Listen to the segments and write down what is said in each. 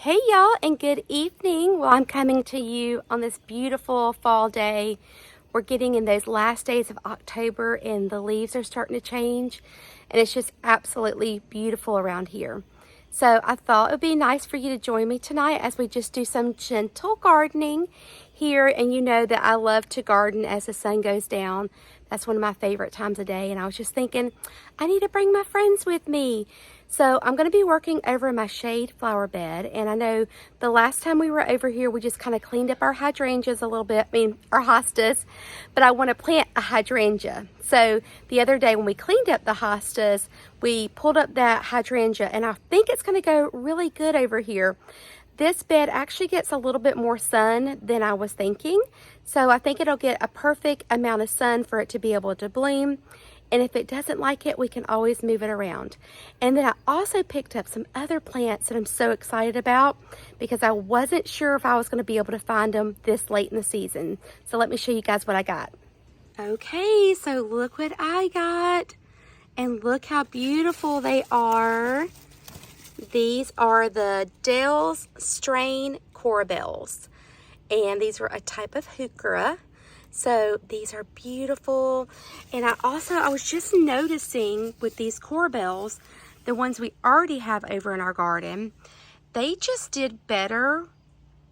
Hey y'all, and good evening. Well, I'm coming to you on this beautiful fall day. We're getting in those last days of October and the leaves are starting to change, and it's just absolutely beautiful around here. So I thought it would be nice for you to join me tonight as we just do some gentle gardening here. And you know that I love to garden as the sun goes down. That's one of my favorite times of day, and I was just thinking I need to bring my friends with me. So I'm going to be working over my shade flower bed, and I know the last time we were over here we just kind of cleaned up our hydrangeas a little bit, our hostas, but I want to plant a hydrangea. So the other day when we cleaned up the hostas, we pulled up that hydrangea, and I think it's going to go really good over here. This bed actually gets a little bit more sun than I was thinking, so I think it'll get a perfect amount of sun for it to be able to bloom. And if it doesn't like it, we can always move it around. And then I also picked up some other plants that I'm so excited about because I wasn't sure if I was going to be able to find them this late in the season. So let me show you guys what I got. Okay, so look what I got. And look how beautiful they are. These are the Dell's Strain Corbels. And these were a type of heuchera. So these are beautiful. And I was just noticing with these corbels, the ones we already have over in our garden, they just did better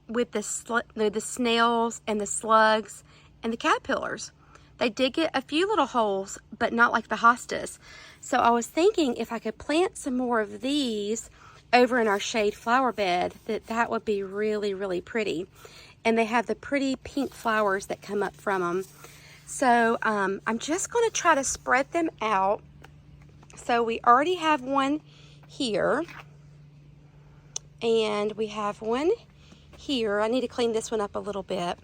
with the snails and the slugs and the caterpillars. They did get a few little holes, but not like the hostas. So I was thinking if I could plant some more of these over in our shade flower bed, that would be really, really pretty. And they have the pretty pink flowers that come up from them. So I'm just going to try to spread them out. So we already have one here. And we have one here. I need to clean this one up a little bit.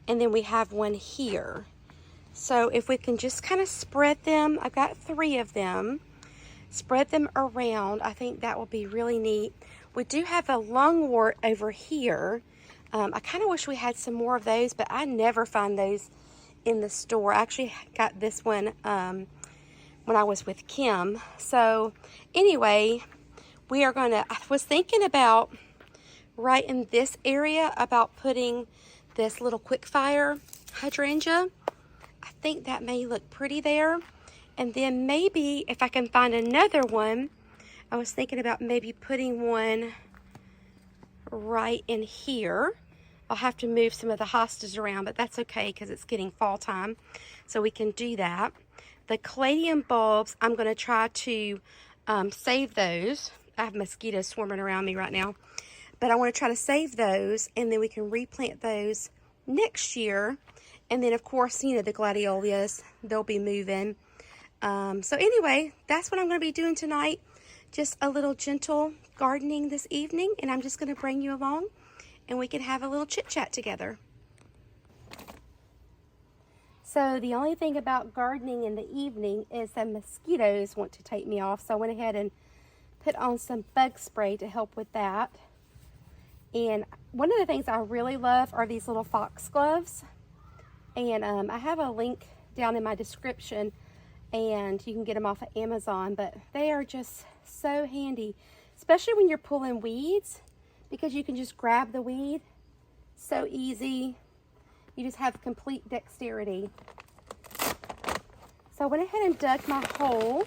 And then we have one here. So if we can just kind of spread them, I've got 3 of them. Spread them around. I think that will be really neat. We do have a lungwort over here. I kind of wish we had some more of those, but I never find those in the store. I actually got this one when I was with Kim. So anyway, I was thinking about right in this area about putting this little quick fire hydrangea. I think that may look pretty there. And then maybe if I can find another one, I was thinking about maybe putting one right in here. I'll have to move some of the hostas around, but that's okay because it's getting fall time, so we can do that. The caladium bulbs, I'm going to try to save those. I have mosquitoes swarming around me right now, but I want to try to save those, and then we can replant those next year. And then, of course, you know, the gladiolus, they'll be moving. So anyway, that's what I'm going to be doing tonight. Just a little gentle gardening this evening, and I'm just going to bring you along and we can have a little chit chat together. So the only thing about gardening in the evening is that mosquitoes want to take me off. So I went ahead and put on some bug spray to help with that. And one of the things I really love are these little foxgloves. And I have a link down in my description, and you can get them off of Amazon, but they are just so handy, especially when you're pulling weeds, because you can just grab the weed so easy. You just have complete dexterity. So I went ahead and dug my hole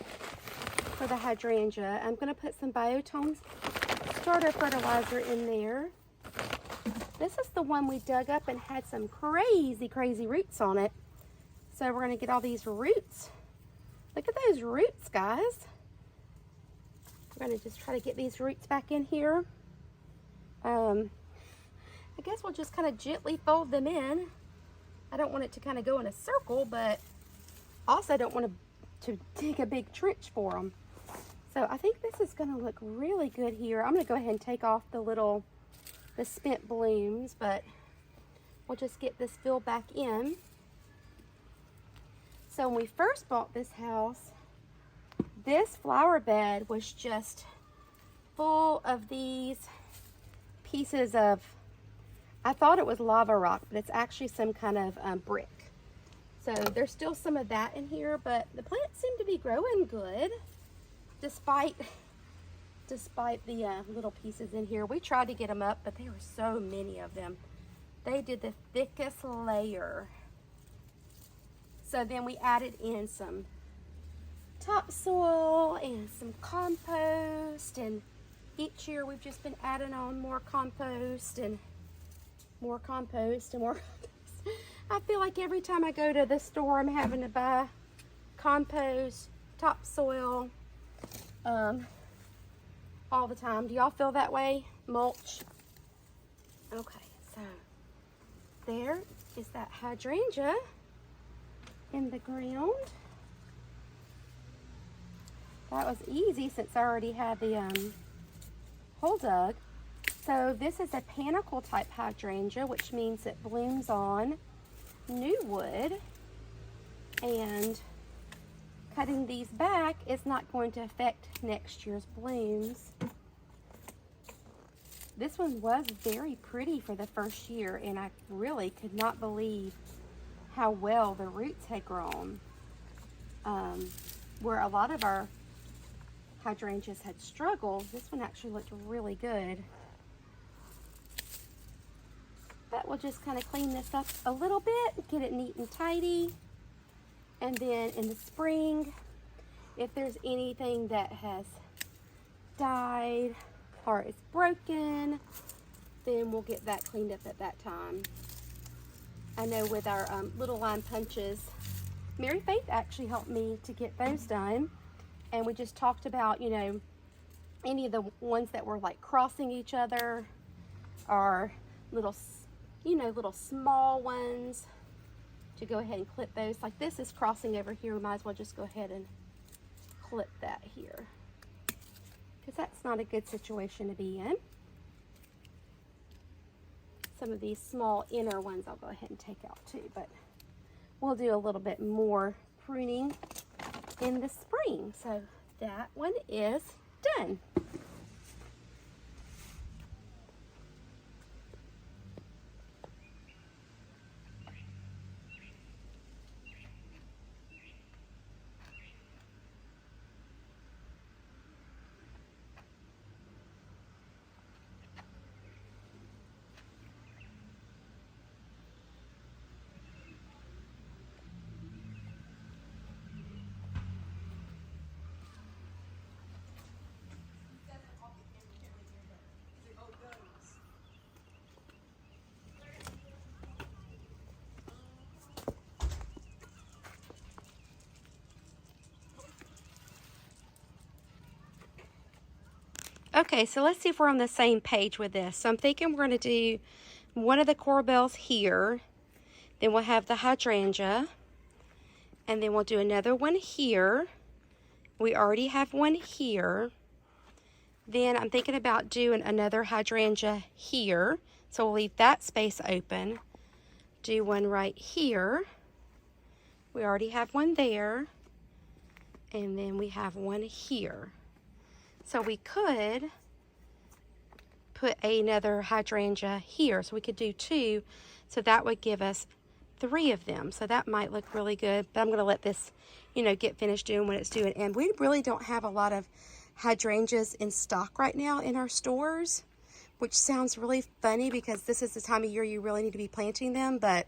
for the hydrangea. I'm going to put some Biotone starter fertilizer in there. This is the one we dug up and had some crazy roots on it. So we're going to get all these roots. Look at those roots, guys. We're going to just try to get these roots back in here. I guess we'll just kind of gently fold them in. I don't want it to kind of go in a circle, but also don't want to dig a big trench for them. So I think this is going to look really good here. I'm going to go ahead and take off the spent blooms, but we'll just get this filled back in. So when we first bought this house, this flower bed was just full of these pieces of, I thought it was lava rock, but it's actually some kind of brick. So there's still some of that in here, but the plants seem to be growing good despite despite the little pieces in here. We tried to get them up, but there were so many of them. They did the thickest layer. So then we added in some topsoil and some compost, and each year we've just been adding on more compost and more compost and more compost. I feel like every time I go to the store I'm having to buy compost, topsoil, all the time. Do y'all feel that way? Mulch? Okay, so there is that hydrangea in the ground. That was easy since I already had the hole dug. So this is a panicle type hydrangea, which means it blooms on new wood, and cutting these back is not going to affect next year's blooms. This one was very pretty for the first year, and I really could not believe how well the roots had grown. Where a lot of our hydrangeas had struggled, this one actually looked really good. But we'll just kind of clean this up a little bit, get it neat and tidy. And then in the spring, if there's anything that has died or is broken, then we'll get that cleaned up at that time. I know with our little line punches, Mary Faith actually helped me to get those done. And we just talked about, you know, any of the ones that were like crossing each other, or little, you know, little small ones, to go ahead and clip those. Like this is crossing over here, we might as well just go ahead and clip that here, because that's not a good situation to be in. Some of these small inner ones I'll go ahead and take out too, but we'll do a little bit more pruning in the spring. So that one is done. Okay, so let's see if we're on the same page with this. So I'm thinking we're going to do one of the corbels here, then we'll have the hydrangea, and then we'll do another one here. We already have one here. Then I'm thinking about doing another hydrangea here, so we'll leave that space open. Do one right here. We already have one there, and then we have one here. So we could put another hydrangea here. So we could do two. So that would give us 3 of them. So that might look really good. But I'm going to let this, you know, get finished doing what it's doing. And we really don't have a lot of hydrangeas in stock right now in our stores, which sounds really funny because this is the time of year you really need to be planting them. But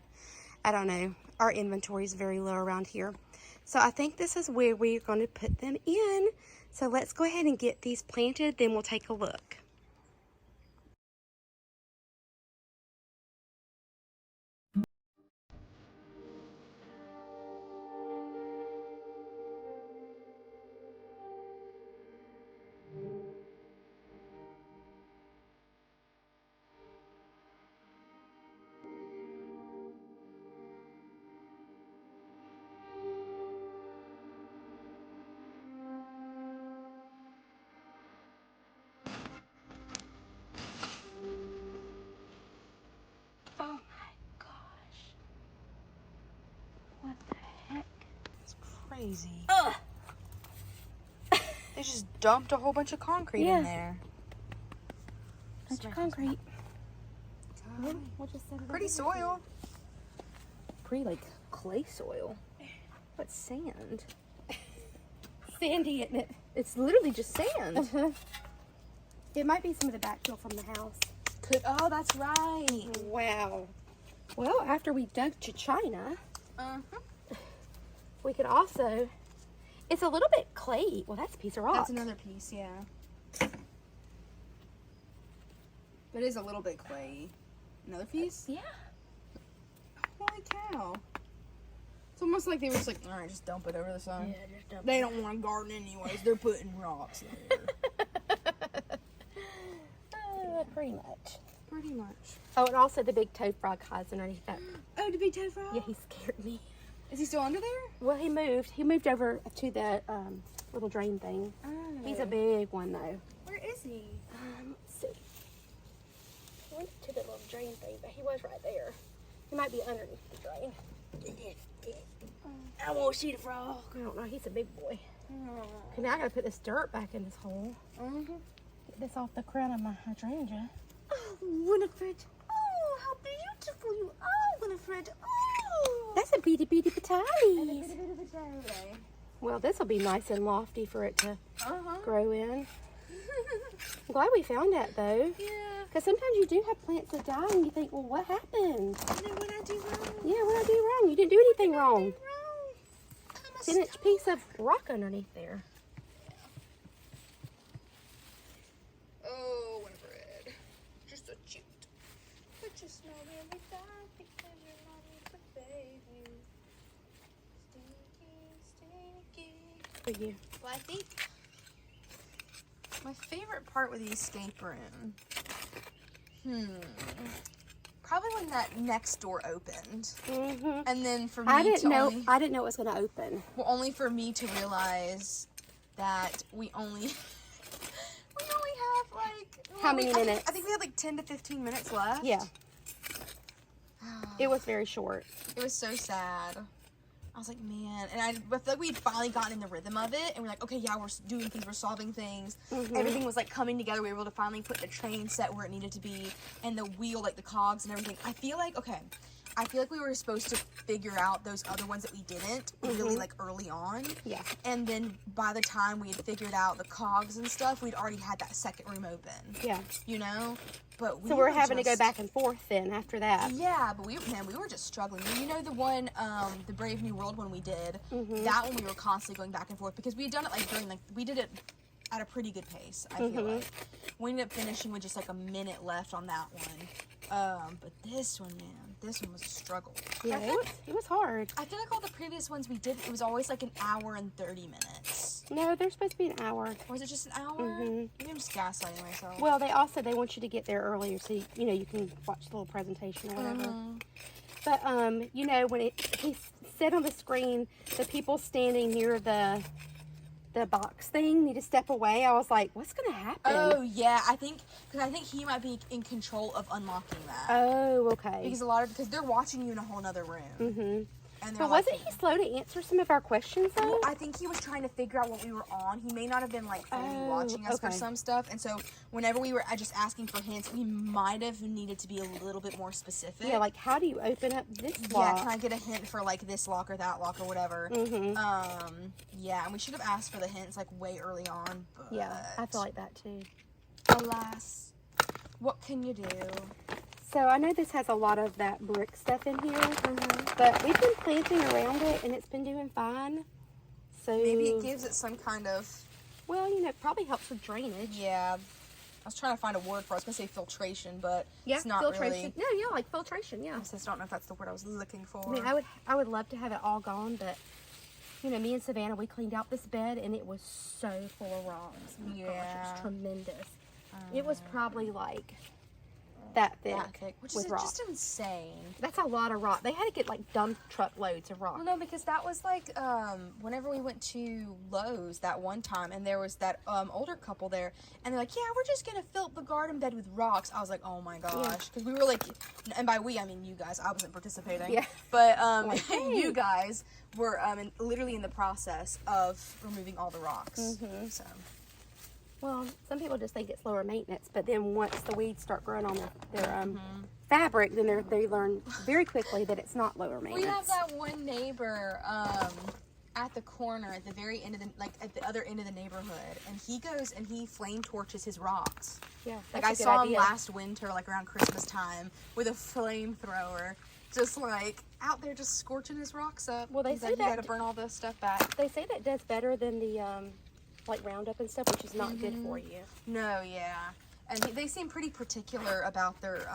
I don't know. Our inventory is very low around here. So I think this is where we're going to put them in. So let's go ahead and get these planted, then we'll take a look. Oh my gosh. What the heck? It's crazy. Ugh. They just dumped a whole bunch of concrete in there. Bunch of concrete. We'll just set it Pretty soil. Pretty like clay soil. What's sand? Sandy, isn't it? It's literally just sand. It might be some of the backfill from the house. Oh, that's right. Wow. Well, after we dug to China, we could also, it's a little bit clay. Well, that's a piece of rock. That's another piece, yeah. It is a little bit clay. Another piece? Yeah. Holy cow. It's almost like they were just like, all right, just dump it over the side. Yeah, just dump They don't want to garden anyways. They're putting rocks in there. Pretty much. Pretty much. Oh, and also the big toad frog hides underneath that. Oh, the big toad frog? Yeah, he scared me. Is he still under there? Well, he moved. He moved over to the little drain thing. Oh. He's a big one, though. Where is he? Let's see. He went to the little drain thing, but he was right there. He might be underneath the drain. I won't see the frog. I don't know. He's a big boy. Okay, now I gotta put this dirt back in this hole. Get this off the crown of my hydrangea. Oh, Winifred. Oh, how beautiful you are, Winifred. Oh. That's a bitty bitty And a patati. bit of a cherry. Well, this will be nice and lofty for it to grow in. I'm glad we found that, though. Yeah. Because sometimes you do have plants that die and you think, well, what happened? And then what I do wrong? Yeah, what did I do wrong? You didn't do anything wrong. 10-inch piece of rock underneath there. Oh, Winifred. You're so cute. But you smell really bad because your mommy could bathe you. Stinky, stinky. For you. Well, I think my favorite part with the escape room, probably when that next door opened, and then for me I didn't know it was going to open. Well, only for me to realize that we only have like How many minutes? I think we had like 10 to 15 minutes left. Yeah. It was very short. It was so sad. I was like, man, and I feel like we had finally gotten in the rhythm of it, and we're like, okay, yeah, we're doing things, we're solving things. Everything was like coming together. We were able to finally put the train set where it needed to be, and the wheel, like the cogs and everything. I feel like we were supposed to figure out those other ones that we didn't really like early on. Yeah. And then by the time we had figured out the cogs and stuff, we'd already had that second room open. Yeah. You know? But So we're having to go back and forth then after that. Yeah, but we were just struggling. You know the one, the Brave New World one we did? That one we were constantly going back and forth because we had done it like we did it at a pretty good pace, I feel like. We ended up finishing with just like a minute left on that one. But this one, man, this one was a struggle. Yeah, it was hard. I feel like all the previous ones we did, it was always like an hour and 30 minutes. No, they're supposed to be an hour. Or was it just an hour? Maybe I'm just gaslighting myself. Well, they want you to get there earlier so you can watch the little presentation or whatever. But when he said on the screen the people standing near the box thing need to step away, I was like, what's gonna happen? Oh yeah, I think he might be in control of unlocking that. Oh, okay. Because they're watching you in a whole nother room. And But wasn't he slow to answer some of our questions though? Well, I think he was trying to figure out what we were on. He may not have been like fully watching us for some stuff, and so whenever we were just asking for hints, we might have needed to be a little bit more specific. Yeah, like how do you open up this lock? Yeah, can I get a hint for like this lock or that lock or whatever? Yeah, and we should have asked for the hints like way early on. But Yeah, I feel like that too. alas, what can you do? So I know this has a lot of that brick stuff in here, but we've been planting around it and it's been doing fine. So Maybe it gives it some kind of... Well, it probably helps with drainage. Yeah. I was trying to find a word for it. I was going to say filtration, but Yeah, it's not filtration. really... No, yeah, like filtration, yeah. I just don't know if that's the word I was looking for. I mean, I would love to have it all gone, but me and Savannah, we cleaned out this bed and it was so full of rocks. Oh my gosh, it was tremendous. It was probably like that thick, which with is rock. just insane. That's a lot of rock. They had to get like dump truck loads of rock. Well, no, because that was like whenever we went to Lowe's that one time, and there was that older couple there, and they're like, "Yeah, we're just gonna fill the garden bed with rocks." I was like, "Oh my gosh," because we were like, and by we I mean you guys. I wasn't participating. Yeah. But Like, hey. you guys were literally in the process of removing all the rocks. So. Well, some people just think it's lower maintenance, but then once the weeds start growing on their fabric, then they learn very quickly that it's not lower maintenance. We have that one neighbor, at the corner, at the very end of the, like at the other end of the neighborhood, and he goes and he flame torches his rocks. Yeah, like I saw him last winter, like around Christmas time, with a flamethrower, just like out there, just scorching his rocks up. Well, they say you that got to burn all this stuff back. They say that does better than the like Roundup and stuff, which is not good for you. No, yeah. And they seem pretty particular about their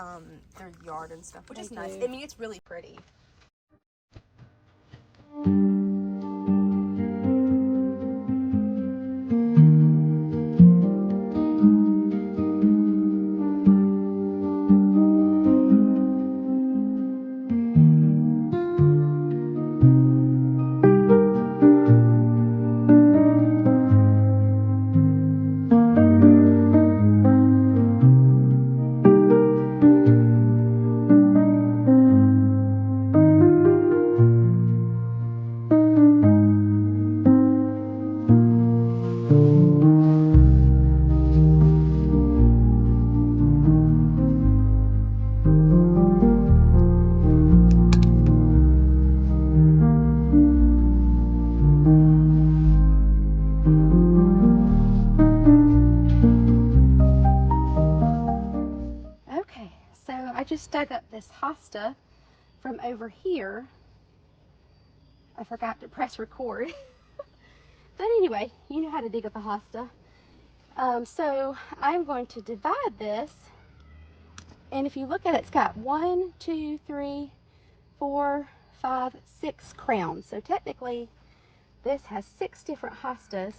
yard and stuff, which is nice. I mean, it's really pretty. I just dug up this hosta from over here. I forgot to press record. But anyway, you know how to dig up a hosta. So I'm going to divide this. And if you look at it, it's got 1, 2, 3, 4, 5, 6 crowns. So technically, this has 6 different hostas.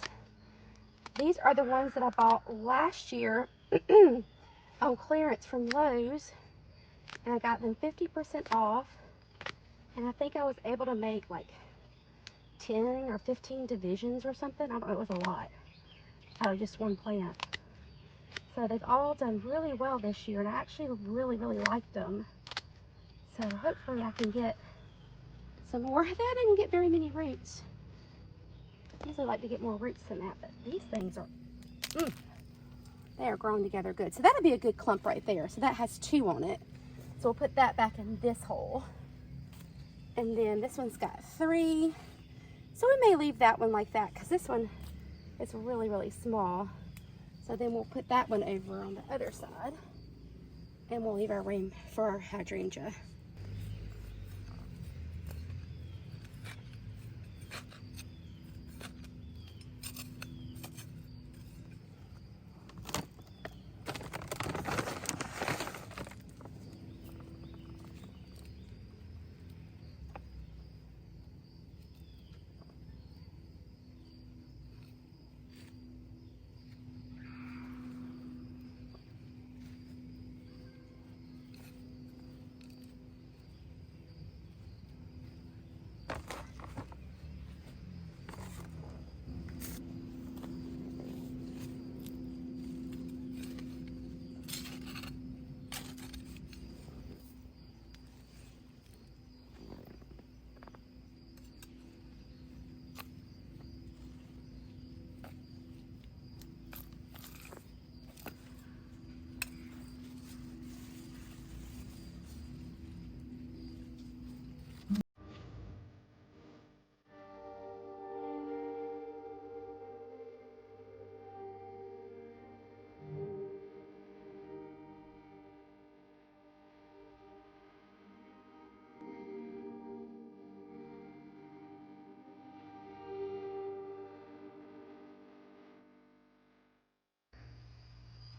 These are the ones that I bought last year on clearance from Lowe's. And I got them 50% off. And I think I was able to make like 10 or 15 divisions or something. I don't know, it was a lot out of just one plant. So they've all done really well this year, and I actually really liked them. So hopefully I can get some more of that. I didn't get very many roots. I usually like to get more roots than that, but these things are, they are growing together good. So that'll be a good clump right there. So that has 2 on it. So we'll put that back in this hole. And then this one's got 3. So we may leave that one like that because this one is really small. So then we'll put that one over on the other side. And we'll leave our room for our hydrangea.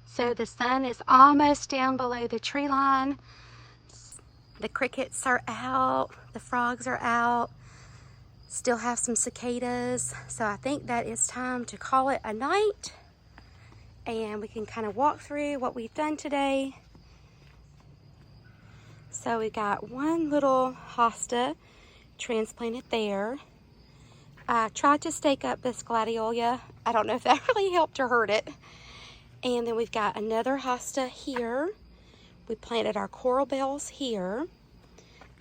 So the sun is almost down below the tree line. The crickets are out, the frogs are out, still have some cicadas. So I think that it's time to call it a night. And we can kind of walk through what we've done today. So we got one little hosta transplanted there. I tried to stake up this gladiola. I don't know if that really helped or hurt it. And then we've got another hosta here. We planted our coral bells here.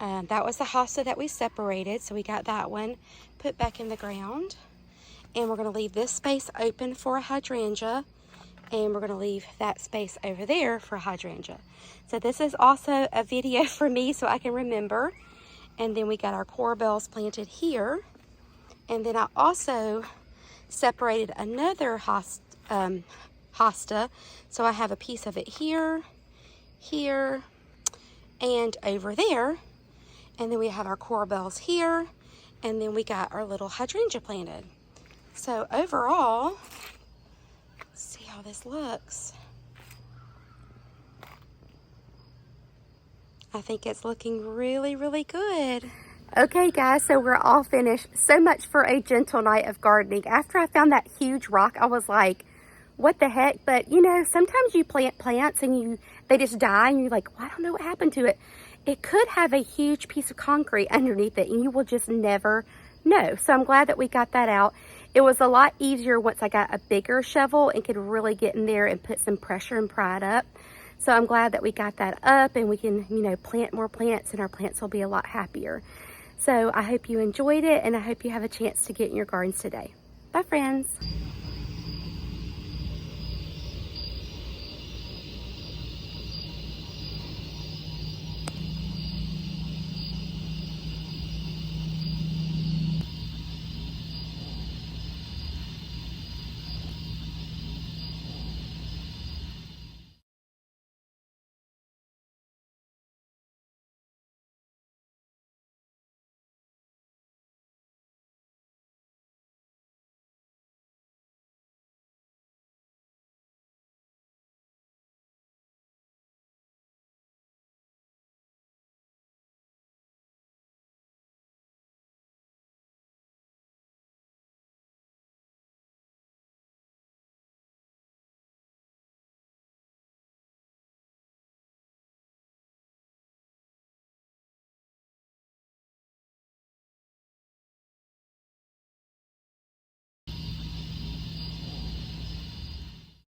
That was the hosta that we separated, so we got that one put back in the ground. And we're going to leave this space open for a hydrangea, and we're going to leave that space over there for a hydrangea. So this is also a video for me so I can remember. And then we got our coral bells planted here. And then I also separated another hosta. So I have a piece of it here, here, and over there. And then we have our coral bells here. And then we got our little hydrangea planted. So overall, let's see how this looks. I think it's looking really, really good. Okay guys, so we're all finished. So much for a gentle night of gardening. After I found that huge rock, I was like, what the heck? But you know, sometimes you plant plants and they just die and you're like, well, I don't know what happened to it. It could have a huge piece of concrete underneath it and you will just never know. So I'm glad that we got that out. It was a lot easier once I got a bigger shovel and could really get in there and put some pressure and pry it up. So I'm glad that we got that up and we can, you know, plant more plants and our plants will be a lot happier. So I hope you enjoyed it and I hope you have a chance to get in your gardens today. Bye friends.